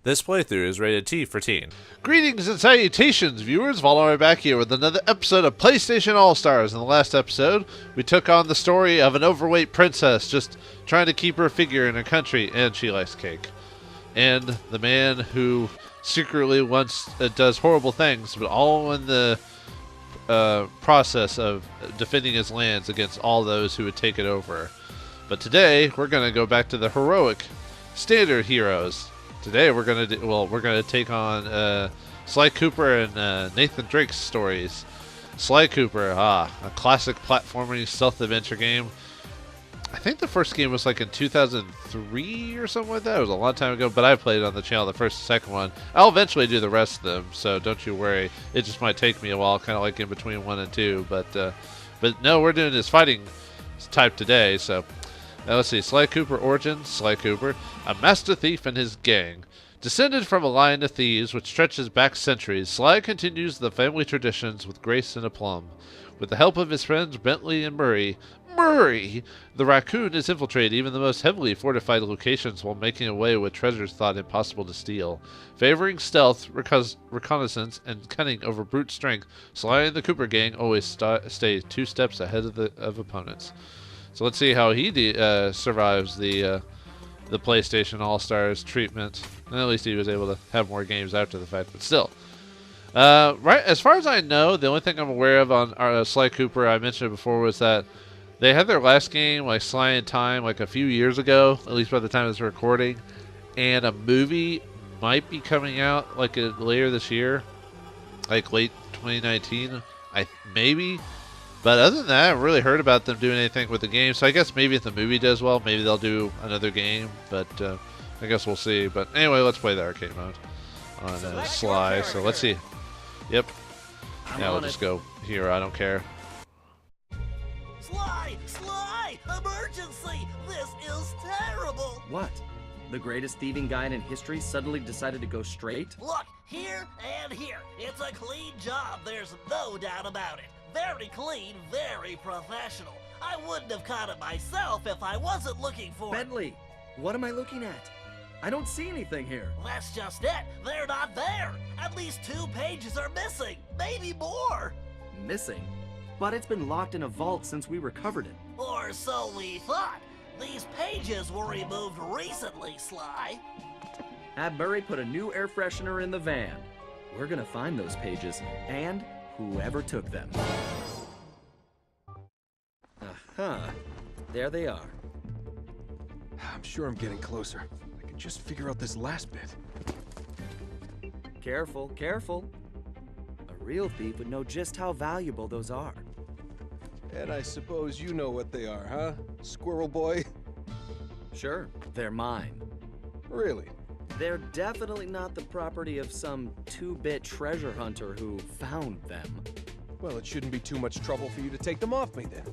This playthrough is rated T for teen. Greetings and salutations, viewers. Vauldemare back here with another episode of PlayStation All-Stars. In the last episode, we took on the story of an overweight princess just trying to keep her figure in her country, and she likes cake. And the man who secretly does horrible things, but all in the process of defending his lands against all those who would take it over. But today, we're going to go back to the heroic standard heroes. Today we're gonna take on Sly Cooper and Nathan Drake's stories. Sly Cooper, a classic platforming stealth adventure game. I think the first game was like in 2003 or something like that. It was a long time ago, but I played it on the channel, the first and second one. I'll eventually do the rest of them, so don't you worry. It just might take me a while, kind of like in between 1 and 2. But no, we're doing this fighting type today, so. Now let's see, Sly Cooper origins. Sly Cooper, a master thief and his gang. Descended from a line of thieves which stretches back centuries, Sly continues the family traditions with grace and aplomb. With the help of his friends Bentley and Murray, the raccoon has infiltrated even the most heavily fortified locations while making away with treasures thought impossible to steal. Favoring stealth, reconnaissance, and cunning over brute strength, Sly and the Cooper gang always stay 2 steps ahead of opponents. So let's see how he survives the PlayStation All-Stars treatment. And at least he was able to have more games after the fact, but still. Right, as far as I know, the only thing I'm aware of on Sly Cooper, I mentioned it before, was that they had their last game, like Sly in Time, like a few years ago, at least by the time of this recording. And a movie might be coming out like later this year, like late 2019, maybe. But other than that, I haven't really heard about them doing anything with the game. So I guess maybe if the movie does well, maybe they'll do another game. But I guess we'll see. But anyway, let's play the arcade mode on Sly. So let's see. Yep. Now we'll just go here. I don't care. Sly! Sly! Emergency! This is terrible! What? The greatest thieving guy in history suddenly decided to go straight? Look, here and here. It's a clean job. There's no doubt about it. Very clean, very professional. I wouldn't have caught it myself if I wasn't looking for it. Bentley, what am I looking at? I don't see anything here. That's just it. They're not there. At least 2 pages are missing. Maybe more. Missing? But it's been locked in a vault since we recovered it. Or so we thought. These pages were removed recently, Sly. Ab Murray put a new air freshener in the van. We're gonna find those pages, and whoever took them. Aha. There they are. I'm sure I'm getting closer. I can just figure out this last bit. Careful, careful. A real thief would know just how valuable those are. And I suppose you know what they are, huh? Squirrel Boy? Sure, they're mine. Really? They're definitely not the property of some 2-bit treasure hunter who found them. Well, it shouldn't be too much trouble for you to take them off me then.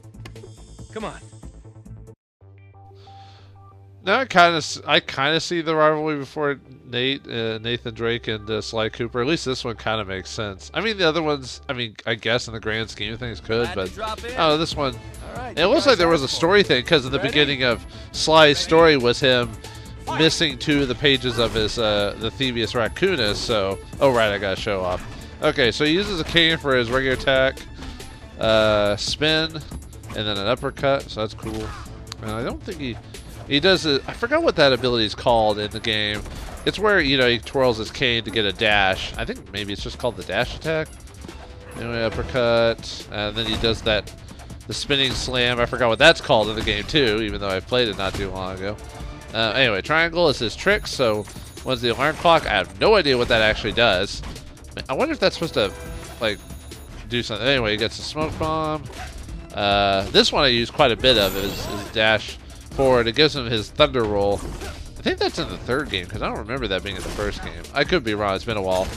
Come on. Now I kind of see the rivalry before Nathan Drake and Sly Cooper. At least this one kind of makes sense. I mean, the other ones, I guess in the grand scheme of things could, but oh, this one. It looks like there was a story thing because in the beginning of Sly's story was him missing 2 of the pages of his the Thievius Raccoonus. So, oh right, I gotta show off. Okay, so he uses a cane for his regular attack, spin, and then an uppercut. So that's cool. And I don't think he does it. I forgot what that ability is called in the game. It's where, he twirls his cane to get a dash. I think maybe it's just called the dash attack. Anyway, uppercut. And then he does the spinning slam. I forgot what that's called in the game too, even though I played it not too long ago. Anyway, triangle is his trick. So once the alarm clock, I have no idea what that actually does. I wonder if that's supposed to, do something. Anyway, he gets a smoke bomb. This one I use quite a bit of is dash forward. It gives him his thunder roll. I think that's in the 3rd game because I don't remember that being in the 1st game. I could be wrong. It's been a while.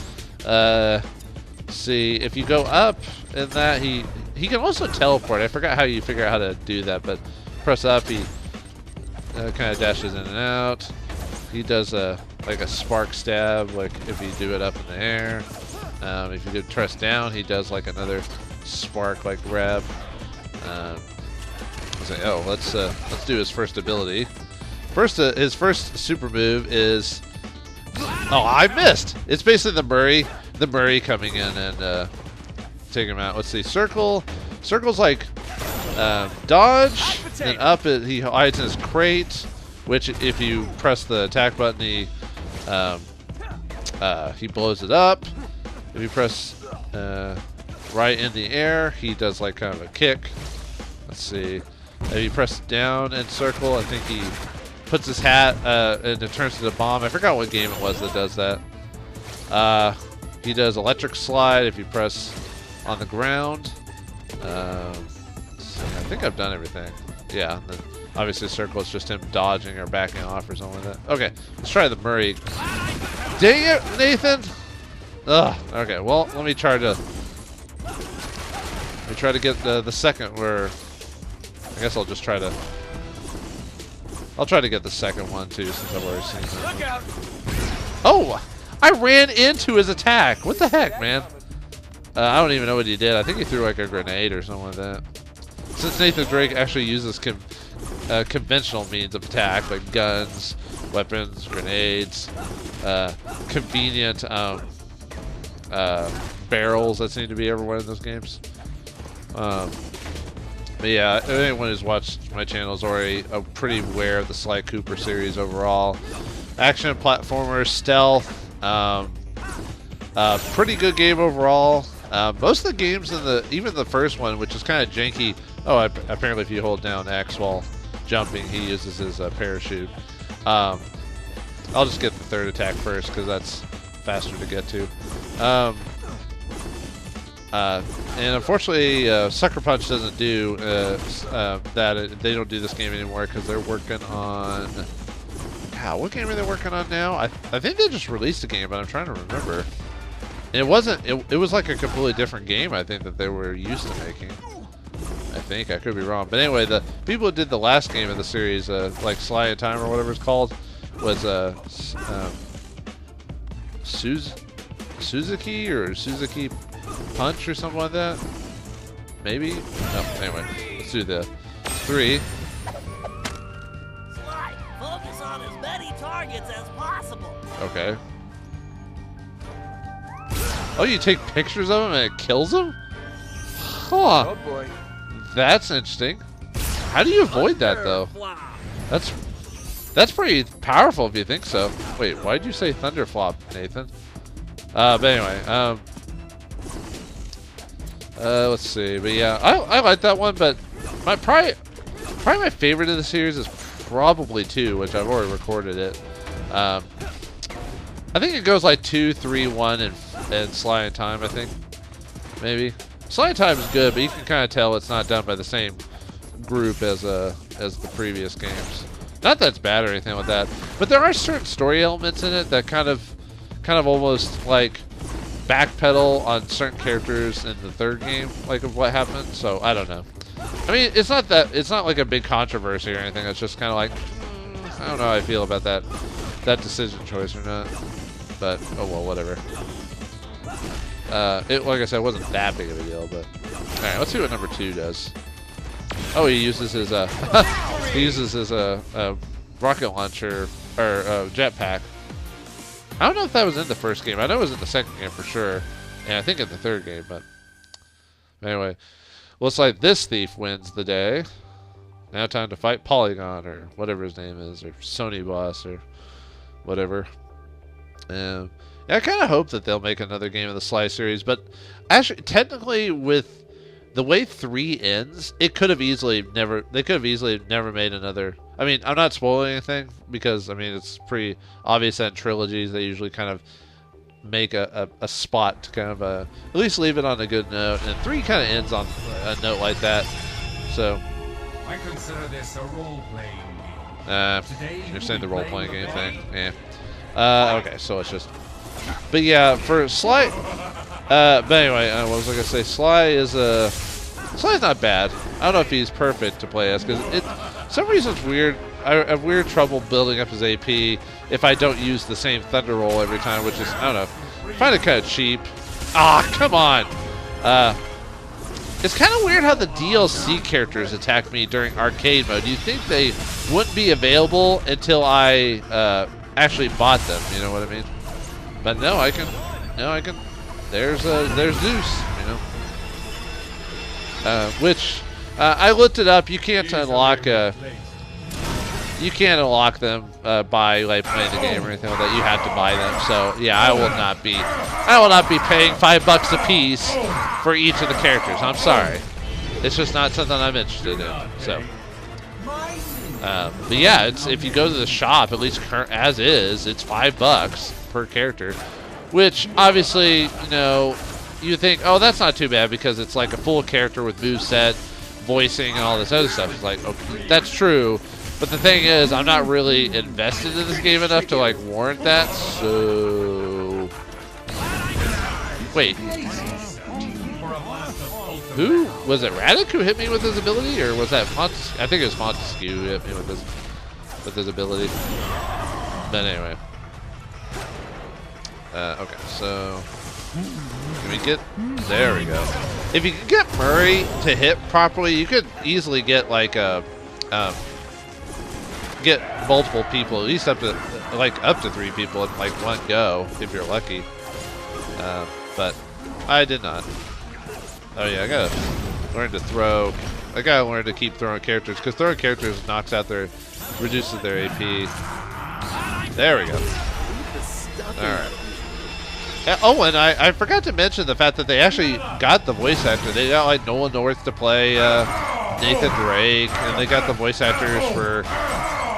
See, if you go up in that, he can also teleport. I forgot how you figure out how to do that, but press up, he kind of dashes in and out. He does like a spark stab, like if you do it up in the air. If you do press down, he does like another spark, like grab. Oh, let's do his first ability. His first super move is Oh, I missed. It's basically the Murray coming in and taking him out. Let's see. Circle. Circle's like dodge, then up. He hides in his crate, which if you press the attack button, he blows it up. If you press right in the air, he does like kind of a kick. Let's see. If you press down and circle, I think he puts his hat and it turns into a bomb. I forgot what game it was that does that. He does electric slide if you press on the ground. I think I've done everything. Yeah. Then obviously, circle is just him dodging or backing off or something like that. Okay, let's try the Murray. Dang it, Nathan! Ugh. Okay. Well, let me try to get the second where. I guess I'll just try to. I'll try to get the second one too, since I've already seen that. Look out! Oh! I ran into his attack. What the heck, man? I don't even know what he did. I think he threw like a grenade or something like that. Since Nathan Drake actually uses conventional means of attack, like guns, weapons, grenades, convenient barrels that seem to be everywhere in those games. But yeah, anyone who's watched my channel is already pretty aware of the Sly Cooper series overall. Action platformer, stealth, pretty good game overall. Most of the games in even the first one, which is kind of janky. Oh, apparently if you hold down X while jumping, he uses his parachute. I'll just get the third attack first because that's faster to get to. And unfortunately, Sucker Punch doesn't do that. They don't do this game anymore because they're working on. God, what game are they working on now? I think they just released a game, but I'm trying to remember. And it wasn't. It was like a completely different game. I think that they were used to making. I think I could be wrong, but anyway, the people who did the last game of the series, like Sly in Time or whatever it's called, was Suzuki or Suzuki Punch or something like that. Maybe. No. Anyway, let's do the 3. Sly, focus on as many targets as possible. Okay. Oh, you take pictures of him and it kills him? Huh. Oh boy. That's interesting. How do you avoid that though? That's pretty powerful if you think so. Wait, why'd you say Thunderflop, Nathan? But anyway, let's see. But yeah, I like that one. But probably my favorite of the series is probably 2, which I've already recorded it. I think it goes like 2, 3, 1, and Sly in Time. I think maybe. Sly in Time is good, but you can kind of tell it's not done by the same group as the previous games. Not that it's bad or anything like that, but there are certain story elements in it that kind of almost like backpedal on certain characters in the third game, like of what happened. So I don't know. I mean, it's not like a big controversy or anything. It's just kind of like I don't know how I feel about that decision choice or not. But oh well, whatever. Like I said, it wasn't that big of a deal, but all right, let's see what number 2 does. Oh, he uses his rocket launcher or jetpack. I don't know if that was in the first game. I know it was in the second game for sure, and I think in the third game. But anyway, looks like this thief wins the day. Now time to fight Polygon or whatever his name is, or Sony Boss or whatever. Yeah, I kind of hope that they'll make another game of the Sly series, but actually, technically, with the way 3 ends, they could have easily never made another. I mean, I'm not spoiling anything because I mean it's pretty obvious that in trilogies they usually kind of make a spot to kind of at least leave it on a good note, and 3 kind of ends on a note like that. So I consider this a role-playing game. You're saying the role-playing game thing, yeah. Okay, so it's just. But yeah, for Sly. But anyway, what was I gonna say? Sly's not bad. I don't know if he's perfect to play as because some reason it's weird. I have weird trouble building up his AP if I don't use the same Thunder Roll every time, which is I don't know. I find it kind of cheap. Ah, come on. It's kind of weird how the DLC characters attack me during arcade mode. Do you think they wouldn't be available until I actually bought them? You know what I mean? But no, I can. There's Zeus, you know. Which I looked it up. You can't unlock. You can't unlock them by like playing the game or anything like that. You have to buy them. So yeah, I will not be paying $5 a piece for each of the characters. I'm sorry. It's just not something I'm interested in. So. But yeah, it's if you go to the shop, at least as is, it's $5 per character, which obviously, you know, you think, oh, that's not too bad because it's like a full character with moveset, voicing, and all this other stuff. It's like, okay, that's true, but the thing is, I'm not really invested in this game enough to like warrant that. So, wait, who was it? Radic who hit me with his ability, or was that Montesquieu? I think it was Montesquieu who hit me with his ability. But anyway. Okay, so can we get? There we go. If you could get Murray to hit properly, you could easily get like get multiple people, at least up to 3 people in like one go, if you're lucky. But I did not. Oh yeah, I gotta learn to throw. I gotta learn to keep throwing characters because throwing characters reduces their AP. There we go. All right. Oh, and I forgot to mention the fact that they actually got the voice actor. They got like Nolan North to play Nathan Drake, and they got the voice actors for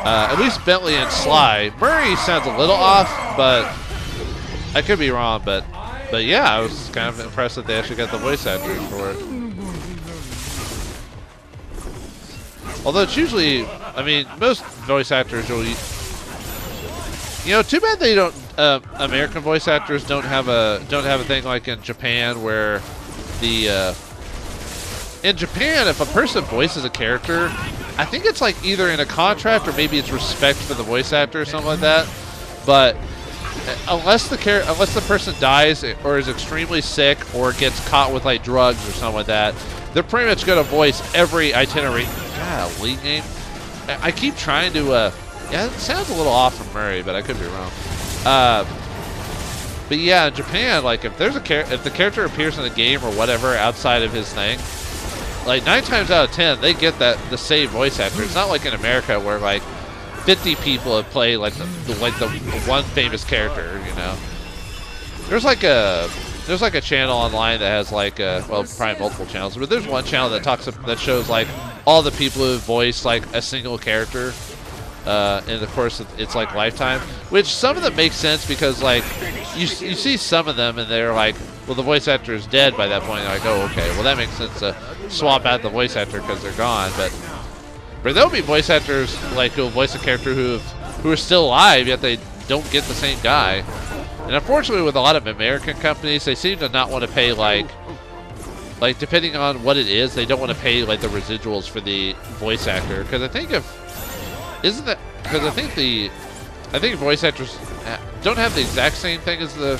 at least Bentley and Sly. Murray sounds a little off, but I could be wrong. But yeah, I was kind of impressed that they actually got the voice actors for it. Although it's usually, I mean, most voice actors will, you know, too bad they don't. American voice actors don't have a thing like in Japan where in Japan, if a person voices a character, I think it's like either in a contract or maybe it's respect for the voice actor or something like that. But unless the person dies or is extremely sick or gets caught with like drugs or something like that, they're pretty much going to voice every itinerary. God, league name. I keep trying to. Yeah, it sounds a little off from Murray, but I could be wrong. But yeah, in Japan, like if the character appears in the game or whatever outside of his thing, like 9 times out of 10 they get the same voice actor. It's not like in America where like 50 people have played like the one famous character. You know, there's like a channel online that has like well, probably multiple channels, but there's one channel that shows like all the people who voice like a single character. And of course it's like lifetime, which some of them make sense because like you see some of them and they're like, well, the voice actor is dead by that point. You're like, oh, okay, well that makes sense to swap out the voice actor because they're gone. But there'll be voice actors like who'll voice a character who are still alive yet they don't get the same guy. And unfortunately, with a lot of American companies, they seem to not want to pay like depending on what it is, they don't want to pay like the residuals for the voice actor because I think I think voice actors don't have the exact same thing as the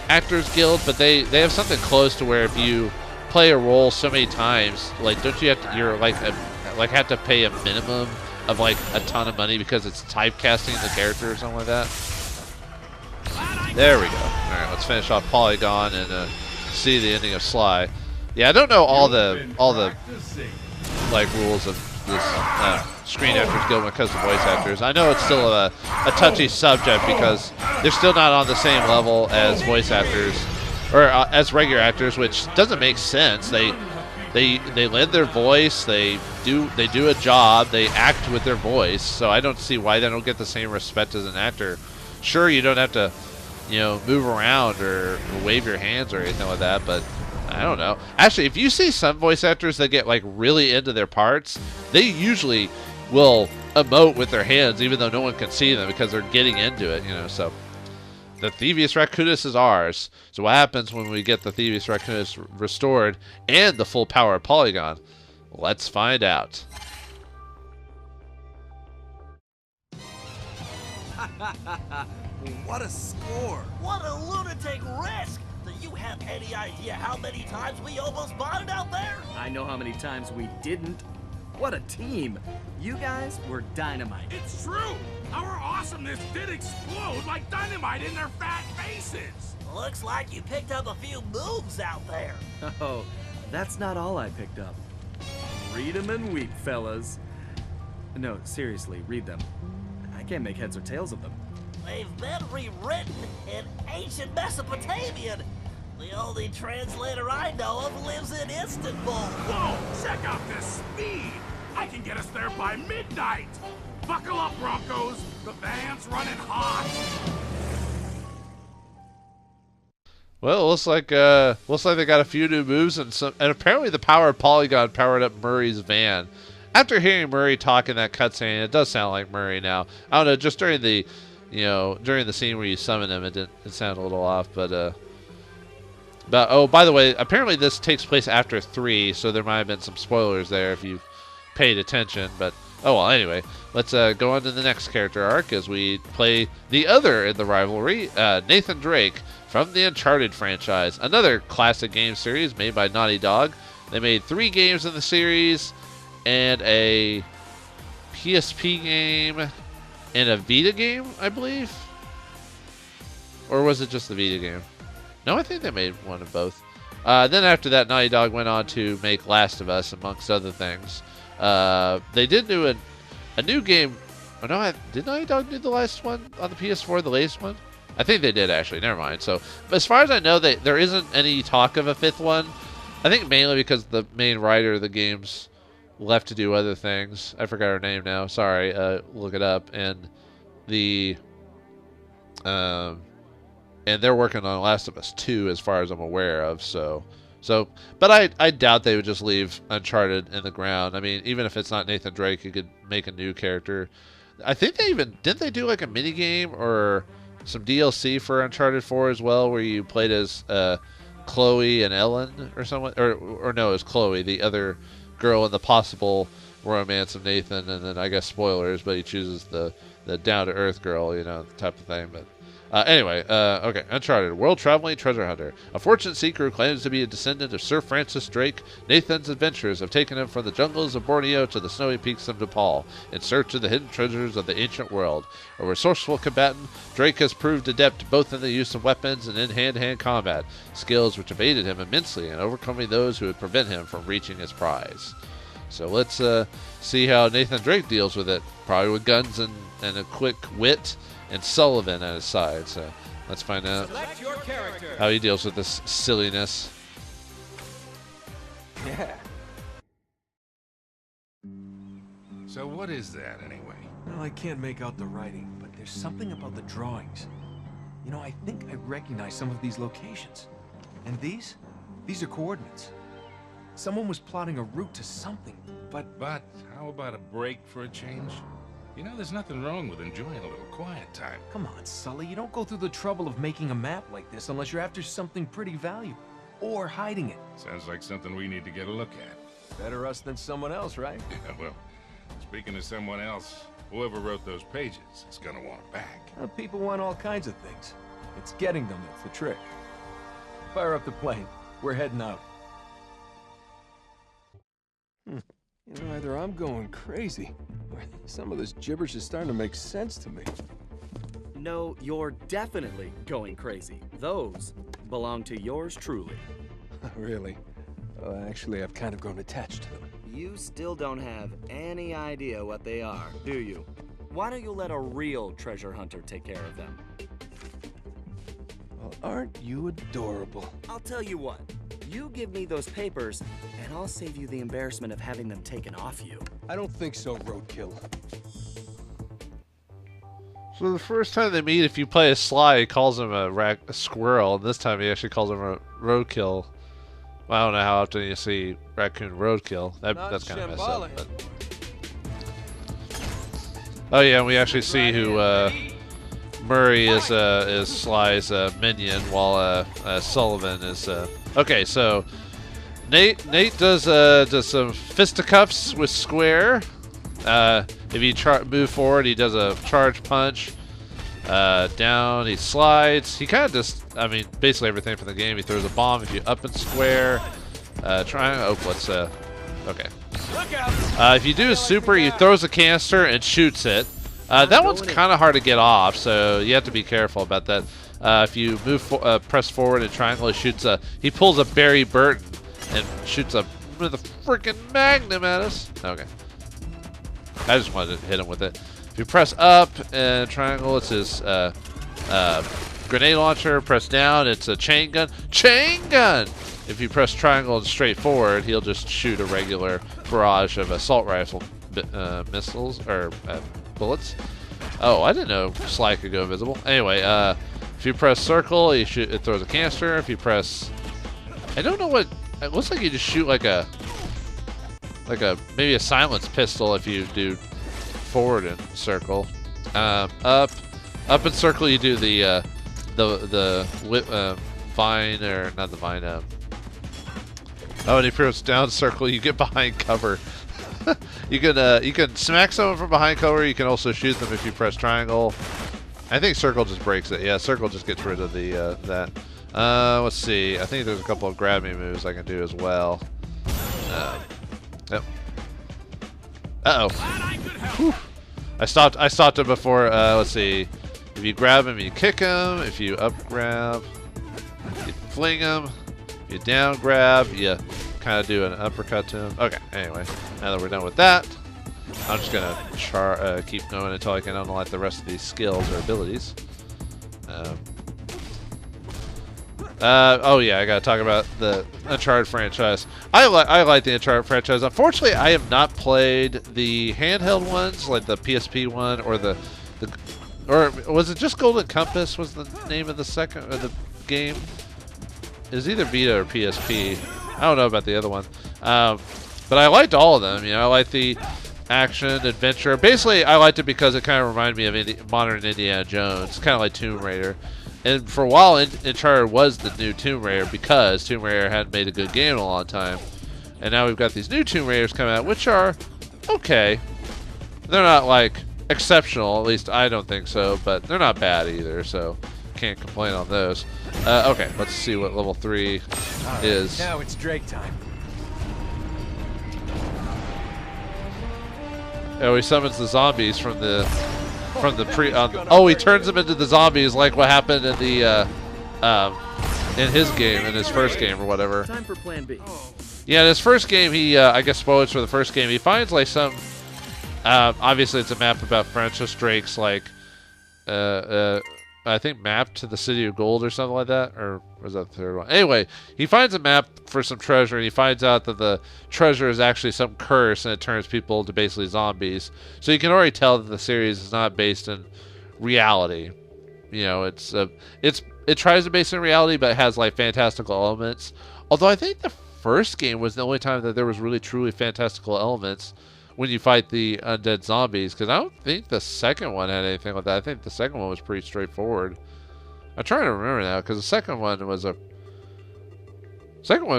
Actors Guild, but they have something close to where if you play a role so many times, like don't you have to, you're like have to pay a minimum of like a ton of money because it's typecasting the character or something like that. There we go. All right, let's finish off Polygon and see the ending of Sly. Yeah, I don't know all the like rules of this Screen Actors Guild when it comes to voice actors. I know it's still a touchy subject because they're still not on the same level as voice actors or as regular actors, which doesn't make sense. They lend their voice, they do a job, they act with their voice. So I don't see why they don't get the same respect as an actor. Sure, you don't have to, you know, move around or wave your hands or anything like that, but I don't know. Actually, if you see some voice actors that get like really into their parts, they usually will emote with their hands even though no one can see them because they're getting into it, you know. So the Thievius Raccoonus is ours. So what happens when we get the Thievius Raccoonus restored and the full power of Polygon? Let's find out. What a score! What a lunatic risk! Do you have any idea how many times we almost bought it out there? I know how many times we didn't. What a team! You guys were dynamite. It's true! Our awesomeness did explode like dynamite in their fat faces. Looks like you picked up a few moves out there. Oh, that's not all I picked up. Read 'em and weep, fellas. No, seriously, read them. I can't make heads or tails of them. They've been rewritten in ancient Mesopotamian. The only translator I know of lives in Istanbul. Whoa, check out this speed. I can get us there by midnight. Buckle up, Broncos. The van's running hot. Well, looks like they got a few new moves and apparently the powered polygon powered up Murray's van. After hearing Murray talk in that cutscene, it does sound like Murray now. I don't know, just during the scene where you summon him, it sounded a little off, but oh, by the way, apparently this takes place after 3, so there might have been some spoilers there if you paid attention, but oh well, anyway, let's go on to the next character arc as we play the other in the rivalry, Nathan Drake from the Uncharted franchise, another classic game series made by Naughty Dog. They made 3 games in the series, and a PSP game, and a Vita game, I believe? Or was it just the Vita game? No, I think they made one of both. Then after that, Naughty Dog went on to make Last of Us, amongst other things. They did do a new game. Oh no, did Naughty Dog do the last one on the PS4, the latest one? I think they did, actually. Never mind. So, as far as I know, there isn't any talk of a 5th one. I think mainly because the main writer of the games left to do other things. I forgot her name now. Sorry. Look it up. And and they're working on Last of Us 2, as far as I'm aware of. But I doubt they would just leave Uncharted in the ground. I mean, even if it's not Nathan Drake, you could make a new character. I think didn't they do like a mini game or some DLC for Uncharted 4 as well, where you played as Chloe and Ellen or someone, or no, it was Chloe, the other girl in the possible romance of Nathan, and then I guess spoilers, but he chooses the down to earth girl, type of thing. But anyway, okay, Uncharted, world-traveling treasure hunter. A fortune seeker who claims to be a descendant of Sir Francis Drake. Nathan's adventures have taken him from the jungles of Borneo to the snowy peaks of Nepal in search of the hidden treasures of the ancient world. A resourceful combatant, Drake has proved adept both in the use of weapons and in hand-to-hand combat, skills which have aided him immensely in overcoming those who would prevent him from reaching his prize. So let's see how Nathan Drake deals with it, probably with guns and a quick wit, and Sullivan at his side. So let's find out how he deals with this silliness. Yeah. So what is that, anyway? Well, I can't make out the writing, but there's something about the drawings. I think I recognize some of these locations. And these are coordinates. Someone was plotting a route to something, but how about a break for a change? There's nothing wrong with enjoying a little quiet time. come on, Sully, you don't go through the trouble of making a map like this unless you're after something pretty valuable. Or hiding it. Sounds like something we need to get a look at. Better us than someone else, right? Yeah, well, speaking of someone else, whoever wrote those pages is gonna want it back. Well, people want all kinds of things. It's getting them that's the trick. Fire up the plane. We're heading out. Either I'm going crazy, or some of this gibberish is starting to make sense to me. No, you're definitely going crazy. Those belong to yours truly. Really? Actually, I've kind of grown attached to them. You still don't have any idea what they are, do you? Why don't you let a real treasure hunter take care of them? Well, aren't you adorable? I'll tell you what. You give me those papers, and I'll save you the embarrassment of having them taken off you. I don't think so, Roadkill. So the first time they meet, if you play as Sly, he calls him a squirrel, and this time he actually calls him a roadkill. Well, I don't know how often you see raccoon roadkill. That's kind of messed up. But... Oh yeah, and we actually see who Murray is Sly's minion, while Sullivan is. Okay, so Nate does some fisticuffs with Square. If you move forward, he does a charge punch. Down, he slides. He kind of just, basically everything from the game. He throws a bomb if you up and square. Okay. If you do a super, he throws a canister and shoots it. That one's kind of hard to get off, so you have to be careful about that. If you press forward and triangle, he pulls a Barry Burton and shoots with a freaking magnum at us. Okay. I just wanted to hit him with it. If you press up and triangle, it's his grenade launcher. Press down, it's a chain gun. Chain gun! If you press triangle and straight forward, he'll just shoot a regular barrage of assault rifle missiles or bullets. Oh, I didn't know Sly could go invisible. Anyway, if you press circle, it throws a canister. If you press, I don't know what. It looks like you just shoot like a maybe a silenced pistol if you do forward and circle. Up and circle, you do the vine, or not the vine. Oh, and if you press down circle, you get behind cover. You can smack someone from behind cover. You can also shoot them if you press triangle. I think circle just breaks it. Yeah, circle just gets rid of the that. Let's see. I think there's a couple of grab me moves I can do as well. Yep. Uh-oh. I stopped him before. Let's see. If you grab him, you kick him. If you up grab, you fling him. If you down grab, you kind of do an uppercut to him. Okay, anyway. Now that we're done with that, I'm just going to keep going until I can unlock the rest of these skills or abilities. Oh yeah, I gotta talk about the Uncharted franchise. I like the Uncharted franchise. Unfortunately, I have not played the handheld ones, like the PSP one, or or was it just Golden Compass? Was the name of the game? It was either Vita or PSP. I don't know about the other one, but I liked all of them. You know, I liked the action, adventure. Basically, I liked it because it kind of reminded me of modern Indiana Jones, kind of like Tomb Raider. And for a while, Uncharted was the new Tomb Raider because Tomb Raider hadn't made a good game in a long time. And now we've got these new Tomb Raiders coming out, which are okay. They're not, like, exceptional, at least I don't think so, but they're not bad either, so can't complain on those. Okay, let's see what level 3 is. Now it's Drake time. Oh, he summons the zombies from the oh, he turns them into the zombies, like what happened in the in his game, in his first game or whatever. Time for Plan B. Yeah, in his first game, he I guess spoilers for the first game. He finds like some. Obviously, it's a map about Francis Drake's like I think map to the City of Gold or something like that, or was that the third one? Anyway, he finds a map for some treasure, and he finds out that the treasure is actually some curse, and it turns people to basically zombies. So you can already tell that the series is not based in reality. You know, it tries to base it in reality, but it has like fantastical elements. Although I think the first game was the only time that there was really truly fantastical elements when you fight the undead zombies, because I don't think the second one had anything like that. I think the second one was pretty straightforward. I'm trying to remember now, because the second one was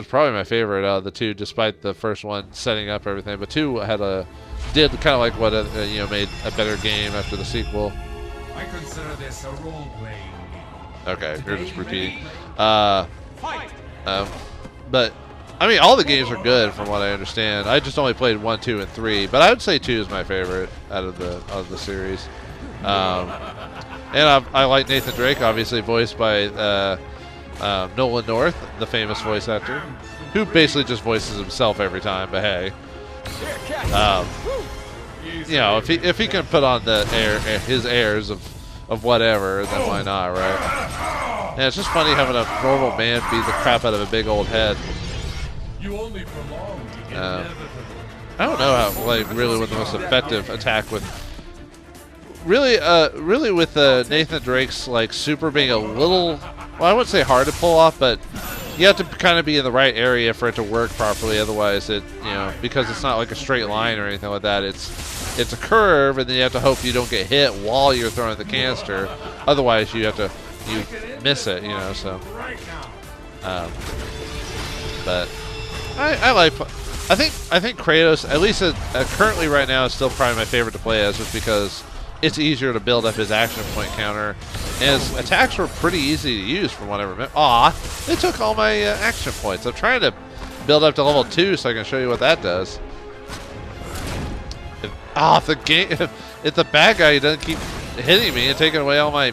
probably my favorite out of the two, despite the first one setting up everything. But 2 did kind of like what made a better game after the sequel. I consider this a role-playing game. Okay, you're just repeating. But I mean, all the games are good from what I understand. I just only played 1, 2, and 3, but I would say 2 is my favorite out of the series. And I like Nathan Drake, obviously voiced by Nolan North, the famous voice actor, who basically just voices himself every time. But hey, you know, if he can put on his airs of whatever, then why not, right? And it's just funny having a normal man beat the crap out of a big old head. You only prolong the inevitable. I don't know how, like, really what the most effective attack with. Really with Nathan Drake's like super being a little, well, I wouldn't say hard to pull off, but you have to kind of be in the right area for it to work properly. Otherwise, because it's not like a straight line or anything like that. It's a curve, and then you have to hope you don't get hit while you're throwing the canister. Otherwise, you miss it, So, but. I think Kratos, at least currently right now, is still probably my favorite to play as, just because it's easier to build up his action point counter, and his attacks were pretty easy to use from what I remember. Aw, they took all my action points. I'm trying to build up to level 2 so I can show you what that does. If the bad guy doesn't keep hitting me and taking away all my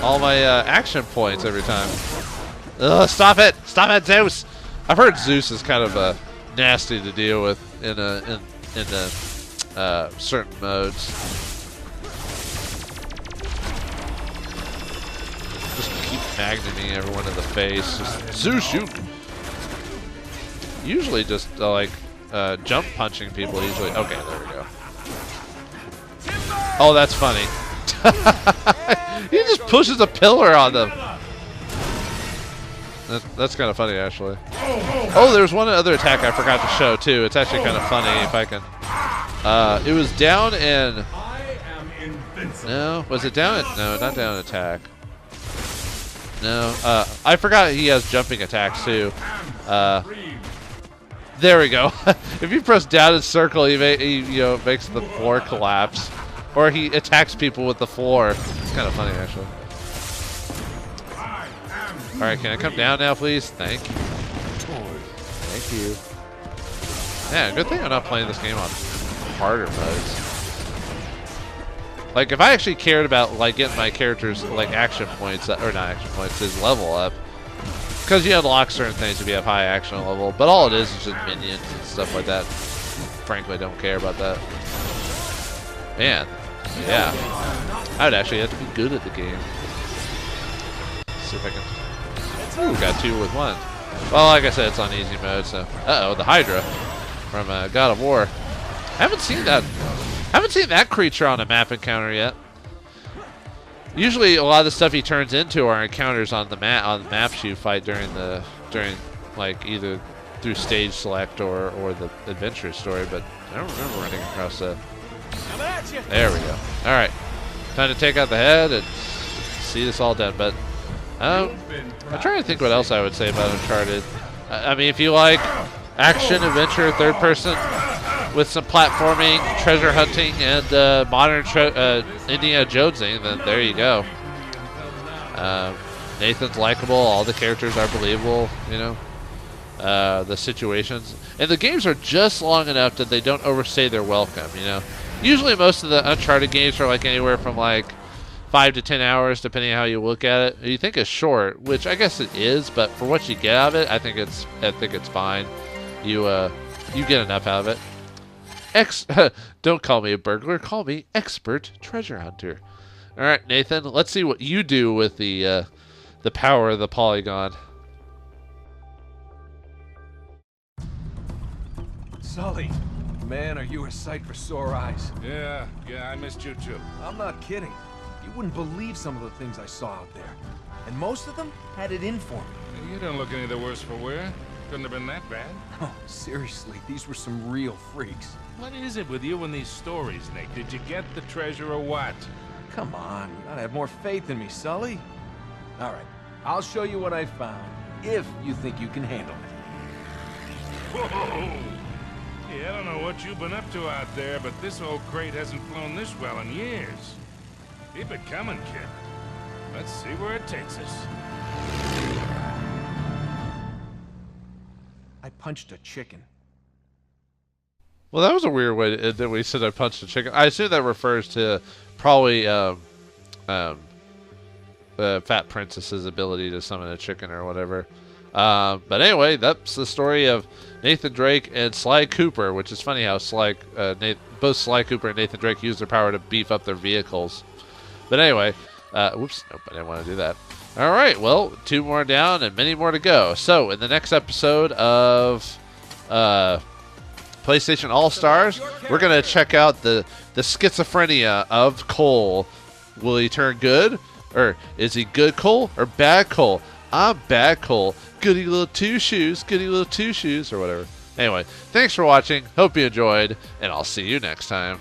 all my action points every time. Ugh, stop it! Stop it, Zeus! I've heard Zeus is kind of nasty to deal with in certain modes. Just keep magneting everyone in the face. Just Zeus, you. Usually just like jump punching people. Usually, okay, there we go. Oh, that's funny. He just pushes a pillar on them. That's kind of funny, actually. Oh, there's one other attack I forgot to show, too. It's actually kind of funny if I can. It was down in... No, was it down in... No, not down in attack. No, I forgot he has jumping attacks, too. There we go. If you press down in circle, he makes the floor collapse. Or he attacks people with the floor. It's kind of funny, actually. Alright, can I come down now, please? Thank you. Thank you. Yeah, good thing I'm not playing this game on harder modes. Like, if I actually cared about, like, getting my characters, like, action points, or not action points, his level up. Because you unlock certain things if you have high action level. But all it is just minions and stuff like that. Frankly, I don't care about that. Man. Yeah. I would actually have to be good at the game. Let's see if I can... Ooh, got 2 with 1. Well, like I said, it's on easy mode, so... Uh-oh, the Hydra from God of War. Haven't seen that creature on a map encounter yet. Usually, a lot of the stuff he turns into are encounters on the maps you fight during like either through stage select or the adventure story. But I don't remember running across that. There we go. All right, time to take out the head and see this all done. But I'm trying to think what else I would say about Uncharted. I mean, if you like action, adventure, third person with some platforming, treasure hunting, and modern Indiana Jonesing, then there you go. Nathan's likable. All the characters are believable. You know, the situations, and the games are just long enough that they don't overstay their welcome. You know, usually most of the Uncharted games are like anywhere from like 5 to 10 hours, depending on how you look at it. You think it's short, which I guess it is, but for what you get out of it, I think it's fine. You get enough out of it. Don't call me a burglar. Call me expert treasure hunter. All right, Nathan. Let's see what you do with the power of the polygon. Sully, man, are you a sight for sore eyes? Yeah, I missed you too. I'm not kidding. You wouldn't believe some of the things I saw out there. And most of them had it in for me. You don't look any the worse for wear. Couldn't have been that bad. Oh, seriously, these were some real freaks. What is it with you and these stories, Nick? Did you get the treasure or what? Come on, you gotta have more faith in me, Sully. All right, I'll show you what I found, if you think you can handle it. Whoa! Yeah, I don't know what you've been up to out there, but this old crate hasn't flown this well in years. Keep it coming, kid. Let's see where it takes us. I punched a chicken. Well, that was a weird way that we said I punched a chicken. I assume that refers to probably Fat Princess's ability to summon a chicken or whatever. But anyway, that's the story of Nathan Drake and Sly Cooper, which is funny how both Sly Cooper and Nathan Drake use their power to beef up their vehicles. But anyway, whoops, nope, I didn't want to do that. All right, well, 2 more down and many more to go. So in the next episode of PlayStation All-Stars, we're going to check out the schizophrenia of Cole. Will he turn good? Or is he good Cole or bad Cole? I'm bad Cole. Goody little two shoes, or whatever. Anyway, thanks for watching. Hope you enjoyed, and I'll see you next time.